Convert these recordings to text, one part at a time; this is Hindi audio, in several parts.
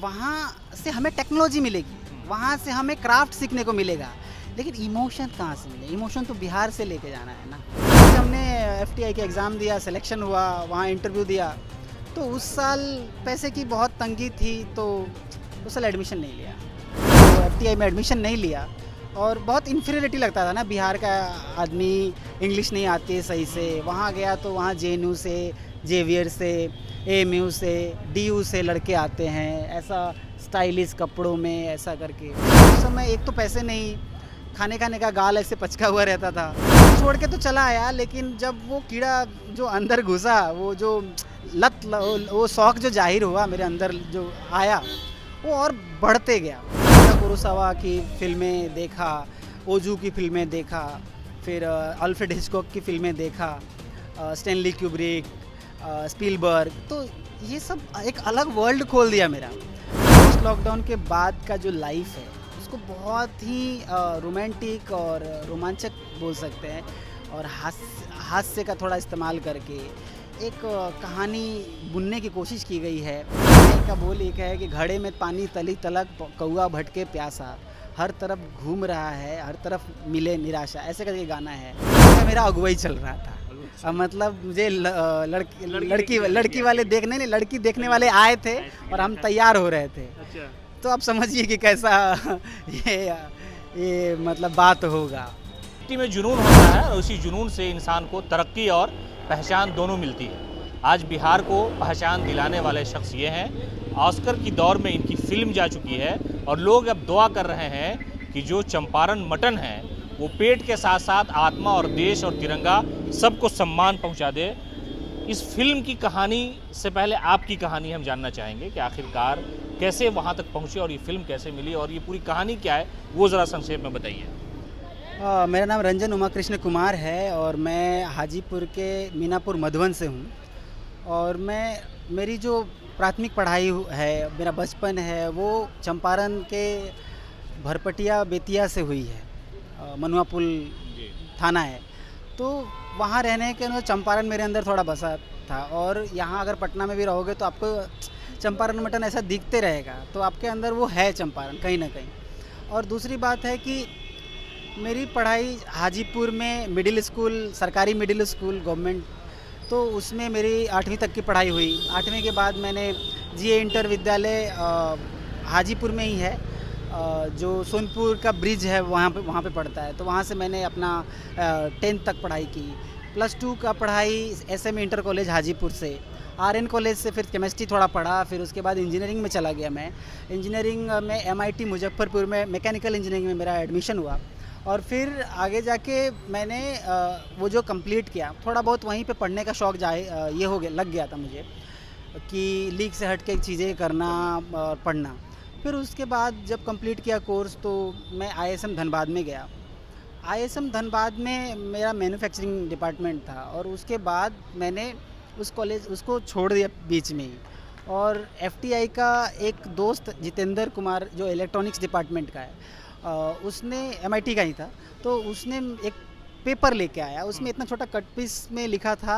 वहाँ से हमें टेक्नोलॉजी मिलेगी, वहाँ से हमें क्राफ्ट सीखने को मिलेगा, लेकिन इमोशन कहाँ से मिले? इमोशन तो बिहार से लेके जाना है ना। जब हमने एफटीआई का एग्ज़ाम दिया, सिलेक्शन हुआ, वहाँ इंटरव्यू दिया, तो उस साल पैसे की बहुत तंगी थी, तो उस साल एडमिशन नहीं लिया। तो एफटीआई में एडमिशन नहीं लिया और बहुत इन्फीरियरिटी लगता था ना, बिहार का आदमी, इंग्लिश नहीं आती है सही से। वहाँ गया तो वहाँ जेएनयू से, जेवियर से, एएमयू से, डीयू से लड़के आते हैं, ऐसा स्टाइलिश कपड़ों में, ऐसा करके। उस समय एक तो पैसे नहीं, खाने का गाल ऐसे पचका हुआ रहता था। छोड़ के तो चला आया, लेकिन जब वो कीड़ा जो अंदर घुसा, वो जो वो शौक़ जो जाहिर हुआ मेरे अंदर जो आया, वो और बढ़ते गया। कुरोसावा की फ़िल्में देखा, ओजू की फ़िल्में देखा, फिर अल्फ्रेड हिचकॉक की फ़िल्में देखा, स्टैनली क्यूब्रिक, स्पीलबर्ग, तो ये सब एक अलग वर्ल्ड खोल दिया मेरा। पोस्ट लॉकडाउन के बाद का जो लाइफ है, उसको बहुत ही रोमांटिक और रोमांचक बोल सकते हैं, और हास्य का थोड़ा इस्तेमाल करके एक कहानी बुनने की कोशिश की गई है। का बोल एक है कि घड़े में पानी तली तलक, कौआ भटके प्यासा, हर तरफ घूम रहा है, हर तरफ मिले निराशा, ऐसे करके गाना है। तो मेरा अगुवाई चल रहा था। मतलब मुझे लड़की वाले देखने नहीं, लड़की देखने वाले आए थे और हम तैयार हो रहे थे। अच्छा। तो आप समझिए कि कैसा ये मतलब बात होगा। में जुनून होता है और उसी जुनून से इंसान को तरक्की और पहचान दोनों मिलती है। आज बिहार को पहचान दिलाने वाले शख्स ये हैं। ऑस्कर की दौर में इनकी फिल्म जा चुकी है और लोग अब दुआ कर रहे हैं कि जो चंपारण मटन है वो पेट के साथ साथ आत्मा और देश और तिरंगा सबको सम्मान पहुंचा दे। इस फिल्म की कहानी से पहले आपकी कहानी हम जानना चाहेंगे कि आखिरकार कैसे वहां तक पहुंचे और ये फिल्म कैसे मिली और ये पूरी कहानी क्या है, वो ज़रा संक्षेप में बताइए। मेरा नाम रंजन उमा कृष्ण कुमार है और मैं हाजीपुर के मीनापुर मधुबन से हूँ। और मेरी जो प्राथमिक पढ़ाई है, मेरा बचपन है, वो चंपारण के भरपटिया बेतिया से हुई है। मनुआ पुल थाना है, तो वहाँ रहने के अनुसार चंपारण मेरे अंदर थोड़ा बसा था। और यहाँ अगर पटना में भी रहोगे तो आपको चंपारण मटन ऐसा दिखते रहेगा, तो आपके अंदर वो है चंपारण कहीं ना कहीं। और दूसरी बात है कि मेरी पढ़ाई हाजीपुर में मिडिल स्कूल, सरकारी मिडिल स्कूल गवर्नमेंट, तो उसमें मेरी 8वीं तक की पढ़ाई हुई। 8वीं के बाद मैंने जीए इंटर विद्यालय हाजीपुर में ही है, जो सोनपुर का ब्रिज है वहाँ पे पढ़ता है, तो वहाँ से मैंने अपना 10th तक पढ़ाई की। +2 का पढ़ाई एसएम इंटर कॉलेज हाजीपुर से, आरएन कॉलेज से फिर केमिस्ट्री थोड़ा पढ़ा, फिर उसके बाद इंजीनियरिंग में चला गया मैं। इंजीनियरिंग में एमआईटी मुजफ्फरपुर में मैकेनिकल इंजीनियरिंग में मेरा एडमिशन हुआ। और फिर आगे जाके मैंने वो जो कंप्लीट किया, थोड़ा बहुत वहीं पे पढ़ने का शौक़ ये हो गया, लग गया था मुझे कि लीग से हट के चीज़ें करना और पढ़ना। फिर उसके बाद जब कंप्लीट किया कोर्स, तो मैं आईएसएम धनबाद में गया। आईएसएम धनबाद में मेरा मैन्युफैक्चरिंग डिपार्टमेंट था, और उसके बाद मैंने उस कॉलेज उसको छोड़ दिया बीच में ही। और एफटीआई का एक दोस्त जितेंद्र कुमार, जो इलेक्ट्रॉनिक्स डिपार्टमेंट का है, उसने एमआईटी का ही था, तो उसने एक पेपर लेके आया। उसमें इतना छोटा कट पीस में लिखा था,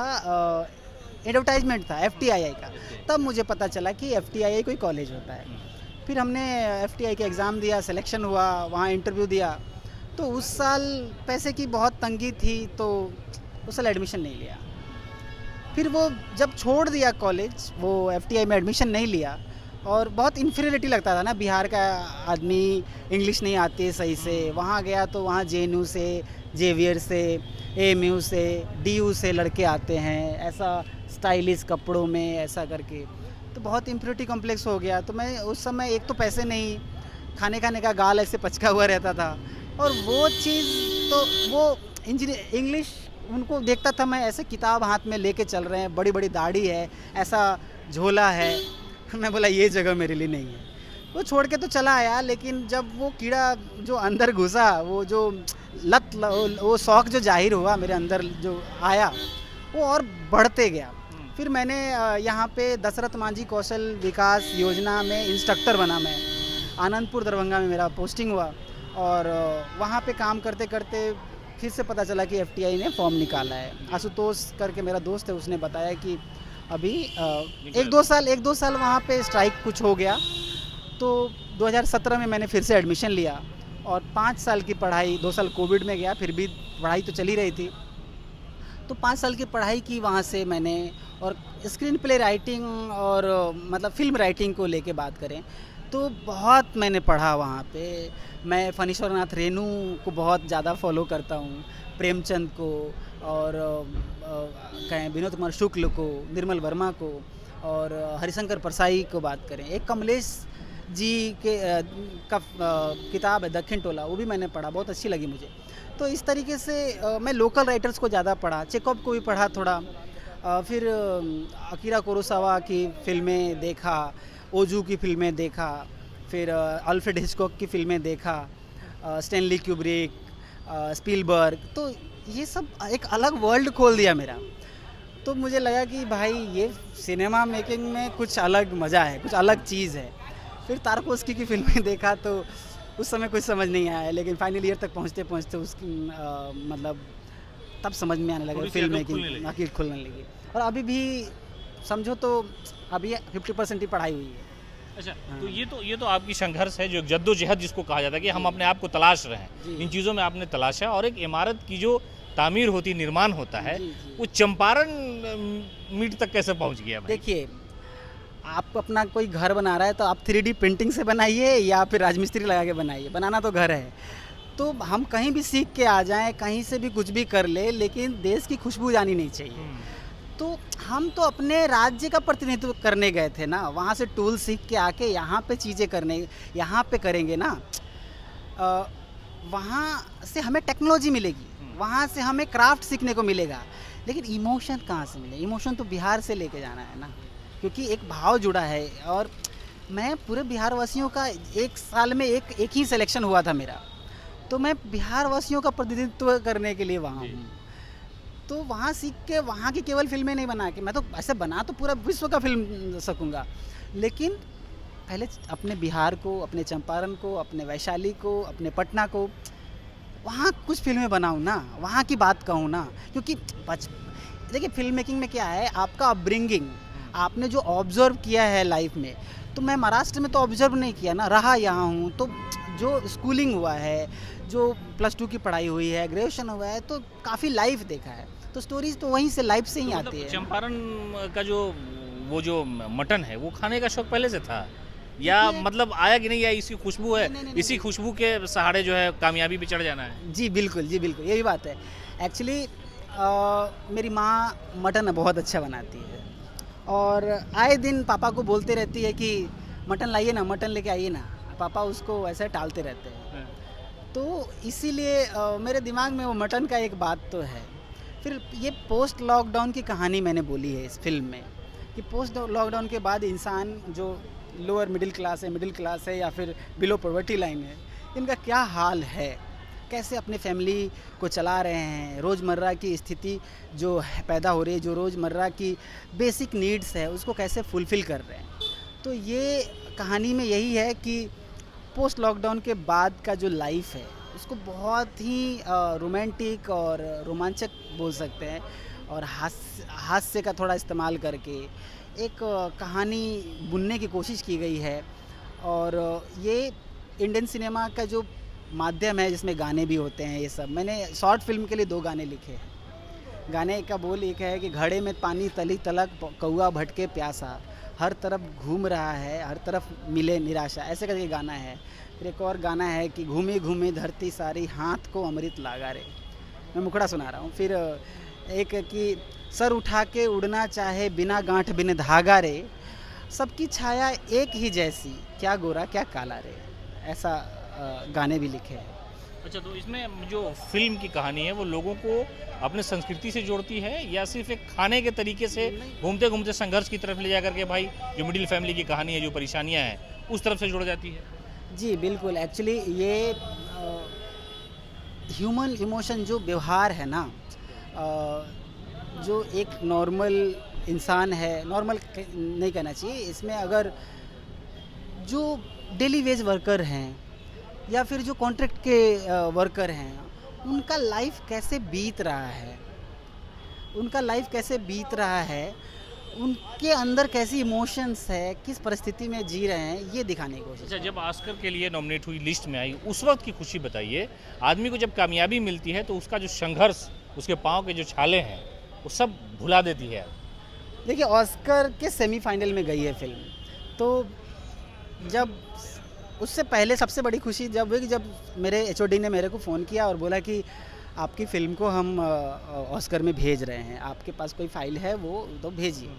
एडवर्टाइजमेंट था एफटीआई का। तब मुझे पता चला कि एफटीआई कोई कॉलेज होता है। फिर हमने एफटीआई का एग्ज़ाम दिया, सिलेक्शन हुआ, वहाँ इंटरव्यू दिया, तो उस साल पैसे की बहुत तंगी थी, तो उस साल एडमिशन नहीं लिया। फिर वो जब छोड़ दिया कॉलेज, वो एफटीआई में एडमिशन नहीं लिया, और बहुत इन्फीरियरिटी लगता था ना, बिहार का आदमी, इंग्लिश नहीं आती है सही से। वहाँ गया तो वहाँ जेएनयू से, जेवियर से, एएमयू से, डीयू से लड़के आते हैं, ऐसा स्टाइलिश कपड़ों में, ऐसा करके। तो बहुत इन्फीरियरिटी कॉम्प्लेक्स हो गया। तो मैं उस समय एक तो पैसे नहीं, खाने का गाल ऐसे पचका हुआ रहता था, और वो चीज़ तो वो इंग्लिश उनको देखता था मैं, ऐसे किताब हाथ में लेके चल रहे हैं, बड़ी बड़ी दाढ़ी है, ऐसा झोला है। मैं बोला ये जगह मेरे लिए नहीं है। वो छोड़ के तो चला आया, लेकिन जब वो कीड़ा जो अंदर घुसा, वो जो वो शौक़ जो जाहिर हुआ मेरे अंदर जो आया, वो और बढ़ते गया। फिर मैंने यहाँ पे दशरथ मांझी कौशल विकास योजना में इंस्ट्रक्टर बना मैं। आनंदपुर दरभंगा में मेरा पोस्टिंग हुआ, और वहाँ पे काम करते करते फिर से पता चला कि एफटीआई ने फॉर्म निकाला है। आशुतोष करके मेरा दोस्त है, उसने बताया कि अभी एक दो साल वहाँ पे स्ट्राइक कुछ हो गया, तो 2017 में मैंने फिर से एडमिशन लिया और 5 साल की पढ़ाई, 2 साल कोविड में गया, फिर भी पढ़ाई तो चल ही रही थी। तो 5 साल की पढ़ाई की वहाँ से मैंने, और स्क्रीन प्ले राइटिंग और मतलब फ़िल्म राइटिंग को लेके बात करें तो बहुत मैंने पढ़ा वहाँ पे। मैं फणीश्वर नाथ रेणु को बहुत ज़्यादा फॉलो करता हूँ, प्रेमचंद को, और कहें विनोद कुमार शुक्ल को, निर्मल वर्मा को, और हरिशंकर परसाई को बात करें। एक कमलेश जी के का किताब है दक्षिण टोला, वो भी मैंने पढ़ा, बहुत अच्छी लगी मुझे। तो इस तरीके से मैं लोकल राइटर्स को ज़्यादा पढ़ा, चेकॉव को भी पढ़ा थोड़ा, फिर अकीरा कुरोसावा की फ़िल्में देखा, ओजू की फ़िल्में देखा, फिर अल्फ्रेड हिचकॉक की फ़िल्में देखा, स्टैनली क्यूब्रिक, स्पीलबर्ग। तो ये सब एक अलग वर्ल्ड खोल दिया मेरा। तो मुझे लगा कि भाई ये सिनेमा मेकिंग में कुछ अलग मज़ा है, कुछ अलग चीज़ है। फिर तारकोस्की की फ़िल्में देखा तो उस समय कुछ समझ नहीं आया, लेकिन फाइनल ईयर तक पहुँचते पहुँचते उसकी मतलब तब समझ में आने लगा, फिल्म मेकिंग अकील खुलने लगी। और अभी भी समझो तो अभी 50% ही पढ़ाई हुई है। अच्छा, तो ये तो आपकी संघर्ष है, जो एक जद्दोजहद जिसको कहा जाता है कि हम अपने आप को तलाश रहे हैं, इन चीज़ों में आपने तलाशा। और एक इमारत की जो तामीर होती, निर्माण होता है, वो चंपारण मीट तक कैसे पहुंच गया? देखिए, आप अपना कोई घर बना रहा है तो आप 3D प्रिंटिंग से बनाइए या फिर राजमिस्त्री लगा के बनाइए, बनाना तो घर है। तो हम कहीं भी सीख के आ जाएं, कहीं से भी कुछ भी कर ले, लेकिन देश की खुशबू जानी नहीं चाहिए। तो हम तो अपने राज्य का प्रतिनिधित्व करने गए थे ना, वहाँ से टूल सीख के आके यहाँ पे चीज़ें करने, यहाँ पे करेंगे ना, वहाँ से हमें टेक्नोलॉजी मिलेगी, वहाँ से हमें क्राफ्ट सीखने को मिलेगा, लेकिन इमोशन कहाँ से मिले? इमोशन तो बिहार से लेके जाना है ना, क्योंकि एक भाव जुड़ा है। और मैं पूरे बिहार वासियों का एक साल में एक ही सिलेक्शन हुआ था मेरा, तो मैं बिहार वासियों का प्रतिनिधित्व करने के लिए वहाँ हूँ। तो वहाँ सीख के वहाँ की केवल फिल्में नहीं बना के, मैं तो ऐसे बना तो पूरा विश्व का फिल्म सकूँगा, लेकिन पहले अपने बिहार को, अपने चंपारण को, अपने वैशाली को, अपने पटना को, वहाँ कुछ फिल्में बनाऊँ ना, वहाँ की बात कहूँ ना। क्योंकि देखिए फिल्म मेकिंग में क्या है, आपका अपब्रिंगिंग, आपने जो ऑब्जर्व किया है लाइफ में। तो मैं महाराष्ट्र में तो ऑब्जर्व नहीं किया ना, रहा यहाँ हूँ, तो जो स्कूलिंग हुआ है, जो +2 की पढ़ाई हुई है, ग्रेजुएशन हुआ है, तो काफ़ी लाइफ देखा है, तो स्टोरीज तो वहीं से लाइफ से ही आती है। चंपारण का जो मटन है, वो खाने का शौक पहले से था, या मतलब आया कि नहीं, या इसी खुशबू है, नहीं, इसी खुशबू के सहारे जो है कामयाबी पे चढ़ जाना है? जी बिल्कुल, जी बिल्कुल, यही बात है। एक्चुअली मेरी माँ मटन बहुत अच्छा बनाती है, और आए दिन पापा को बोलते रहती है कि मटन लाइए ना, मटन लेके आइए ना। पापा उसको ऐसे टालते रहते हैं, तो इसीलिए मेरे दिमाग में वो मटन का एक बात तो है। फिर ये पोस्ट लॉकडाउन की कहानी मैंने बोली है इस फिल्म में, कि पोस्ट लॉकडाउन के बाद इंसान जो लोअर मिडिल क्लास है या फिर बिलो पॉवर्टी लाइन है, इनका क्या हाल है, कैसे अपने फैमिली को चला रहे हैं, रोज़मर्रा की स्थिति जो पैदा हो रही है, जो रोज़मर्रा की बेसिक नीड्स है, उसको कैसे फुलफ़िल कर रहे हैं। तो ये कहानी में यही है कि पोस्ट लॉकडाउन के बाद का जो लाइफ है, उसको बहुत ही रोमांटिक और रोमांचक बोल सकते हैं, और हास्य का थोड़ा इस्तेमाल करके एक कहानी बुनने की कोशिश की गई है। और ये इंडियन सिनेमा का जो माध्यम है, जिसमें गाने भी होते हैं, ये सब मैंने शॉर्ट फिल्म के लिए 2 गाने लिखे हैं। गाने का बोल एक है कि घड़े में पानी तली तलक, कौआ भटके प्यासा, हर तरफ घूम रहा है, हर तरफ मिले निराशा, ऐसे करके गाना है। फिर एक और गाना है कि घूमे घूमे धरती सारी, हाथ को अमृत लागा रे, मैं मुखड़ा सुना रहा हूँ। फिर एक कि सर उठा के उड़ना चाहे बिना गांठ बिन धागा रे, सबकी छाया एक ही जैसी, क्या गोरा क्या काला रे, ऐसा गाने भी लिखे हैं। अच्छा, तो इसमें जो फिल्म की कहानी है वो लोगों को अपने संस्कृति से जोड़ती है, या सिर्फ एक खाने के तरीके से घूमते घूमते संघर्ष की तरफ ले जा करके, भाई जो मिडिल फैमिली की कहानी है, जो परेशानियां हैं, उस तरफ से जुड़ जाती है? जी बिल्कुल, एक्चुअली ये ह्यूमन इमोशन जो व्यवहार है ना, जो एक नॉर्मल इंसान है, नॉर्मल नहीं कहना चाहिए इसमें, अगर जो डेली वेज वर्कर हैं या फिर जो कॉन्ट्रैक्ट के वर्कर हैं, उनका लाइफ कैसे बीत रहा है, उनके अंदर कैसी इमोशंस है, किस परिस्थिति में जी रहे हैं, ये दिखाने की कोशिश अच्छा, है। जब ऑस्कर के लिए नॉमिनेट हुई, लिस्ट में आई, उस वक्त की खुशी बताइए। आदमी को जब कामयाबी मिलती है तो उसका जो संघर्ष, उसके पाँव के जो छाले हैं, वो सब भुला देती है। देखिए, ऑस्कर के सेमीफाइनल में गई है फिल्म, तो जब उससे पहले सबसे बड़ी खुशी जब हुई कि जब मेरे एचओडी ने मेरे को फ़ोन किया और बोला कि आपकी फ़िल्म को हम ऑस्कर में भेज रहे हैं, आपके पास कोई फ़ाइल है वो तो भेजिए।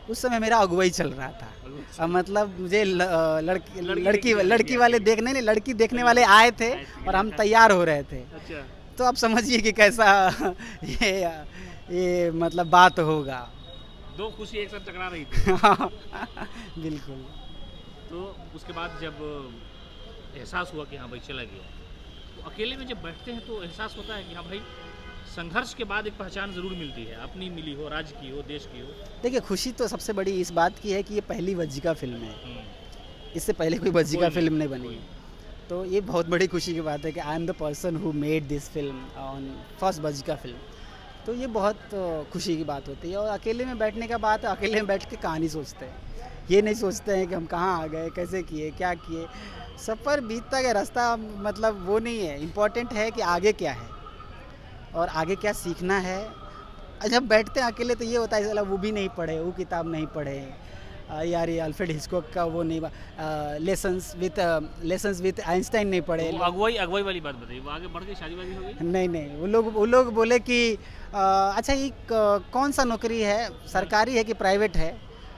उस समय मेरा अगुवाई चल रहा था। मतलब मुझे लड़की वाले देखने नहीं, लड़की देखने वाले आए थे और हम तैयार हो रहे थे। अच्छा। तो आप समझिए कि कैसा ये मतलब बात होगा। दो खुशी एक साथ टकरा रही थी। बिल्कुल। तो उसके बाद जब एहसास हुआ कि हाँ भाई चला गया, तो अकेले में जब बैठते हैं तो एहसास होता है कि हाँ भाई संघर्ष के बाद एक पहचान ज़रूर मिलती है, अपनी मिली हो, राज्य की हो, देश की हो। देखिए, खुशी तो सबसे बड़ी इस बात की है कि ये पहली वज्जिका फ़िल्म है। इससे पहले कोई वज्जिका फ़िल्म नहीं बनी है। तो ये बहुत बड़ी खुशी की बात है कि I am the person who made this film on first Vajjika film. तो ये बहुत खुशी की बात होती है। और अकेले में बैठने का बात है, अकेले में बैठ के कहानी सोचते हैं। ये नहीं सोचते हैं कि हम कहाँ आ गए, कैसे किए, क्या किए। सफ़र बीतता गया, रास्ता मतलब वो नहीं है, इम्पोर्टेंट है कि आगे क्या है और आगे क्या सीखना है। जब बैठते हैं अकेले तो ये होता है, साला वो भी नहीं पढ़े, वो किताब नहीं पढ़े, यार ये अल्फ्रेड हिचकॉक का वो नहीं, लेसन्स विथ आइंस्टाइन नहीं पढ़े। तो अगुवाई वाली बात बताइए, वो आगे बढ़ के शादी वादी हो गई? नहीं, वो लोग बोले कि अच्छा ये कौन सा नौकरी है, सरकारी है कि प्राइवेट है।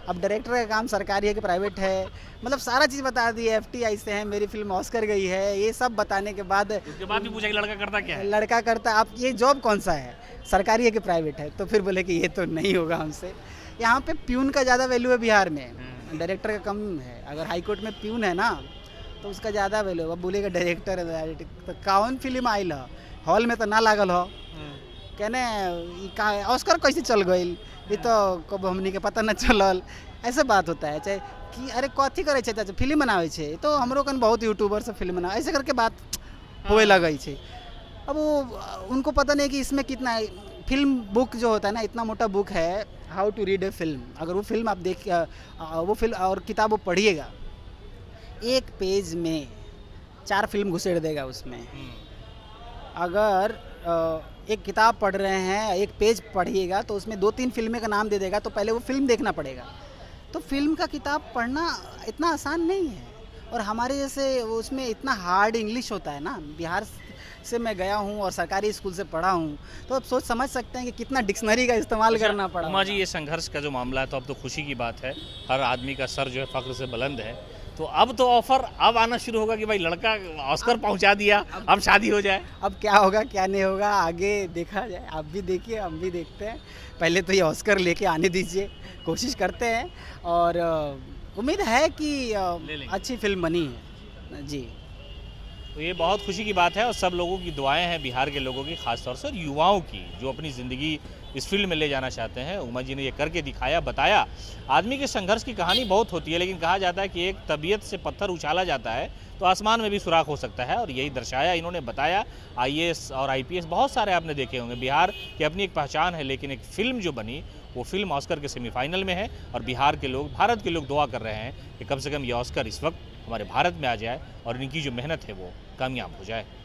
अब डायरेक्टर का काम सरकारी है कि प्राइवेट है, मतलब सारा चीज़ बता दी है। FTI से है, मेरी फिल्म ऑस्कर गई है, ये सब बताने के बाद उसके बाद भी पूछा कि लड़का करता क्या है? लड़का करता, आप ये जॉब कौन सा है, सरकारी है कि प्राइवेट है? तो फिर बोले कि ये तो नहीं होगा हमसे। यहाँ पे प्यून का ज़्यादा वैल्यू है बिहार में, डायरेक्टर का कम है। अगर हाई कोर्ट में प्यून है ना तो उसका ज़्यादा वैल्यू है। अब बोलेगा डायरेक्टर है तो कौन फिल्म आयल हो, हॉल में तो ना लागल हो, कहने कहाँ ऑस्कर कैसे चल गई, ये तो कब हमनी के पता न चलल। ऐसे बात होता है, चाहे कि अरे कथी करे छे, चाहे फिल्म बनावे छे, तो हमरो कन बहुत यूट्यूबर से फिल्म बना, ऐसे करके बात होए लगई छे। अब वो उनको पता नहीं कि इसमें कितना फिल्म बुक जो होता है ना, इतना मोटा बुक है, how to read a film. अगर वो फिल्म आप वो फिल्म और किताब वो पढ़िएगा, एक पेज में 4 फिल्म घुसेड़ देगा उसमें। अगर एक किताब पढ़ रहे हैं, एक पेज पढ़िएगा तो उसमें 2-3 फिल्में का नाम दे देगा, तो पहले वो फिल्म देखना पड़ेगा। तो फिल्म का किताब पढ़ना इतना आसान नहीं है। और हमारे जैसे उसमें इतना हार्ड इंग्लिश होता है ना, बिहार से मैं गया हूँ और सरकारी स्कूल से पढ़ा हूँ, तो आप सोच समझ सकते हैं कि कितना डिक्शनरी का इस्तेमाल करना पड़ा। उमा जी, ये संघर्ष का जो मामला है तो अब तो खुशी की बात है, हर आदमी का सर जो है फख्र से बुलंद है। तो अब तो ऑफर अब आना शुरू होगा कि भाई लड़का ऑस्कर पहुंचा दिया, अब शादी हो जाए। अब क्या होगा क्या नहीं होगा आगे देखा जाए। आप भी देखिए, हम भी देखते हैं। पहले तो ये ऑस्कर लेके आने दीजिए, कोशिश करते हैं और उम्मीद है कि अच्छी फिल्म बनी है जी। तो ये बहुत खुशी की बात है और सब लोगों की दुआएं हैं, बिहार के लोगों की खासतौर से, और युवाओं की जो अपनी ज़िंदगी इस फील्ड में ले जाना चाहते हैं। उमा जी ने ये करके दिखाया, बताया। आदमी के संघर्ष की कहानी बहुत होती है, लेकिन कहा जाता है कि एक तबीयत से पत्थर उछाला जाता है तो आसमान में भी सुराख हो सकता है, और यही दर्शाया इन्होंने, बताया। IAS और IPS बहुत सारे आपने देखे होंगे। बिहार की अपनी एक पहचान है, लेकिन एक फ़िल्म जो बनी वो फिल्म ऑस्कर के सेमीफाइनल में है, और बिहार के लोग, भारत के लोग दुआ कर रहे हैं कि कम से कम ये ऑस्कर इस वक्त हमारे भारत में आ जाए और इनकी जो मेहनत है वो कामयाब हो जाए।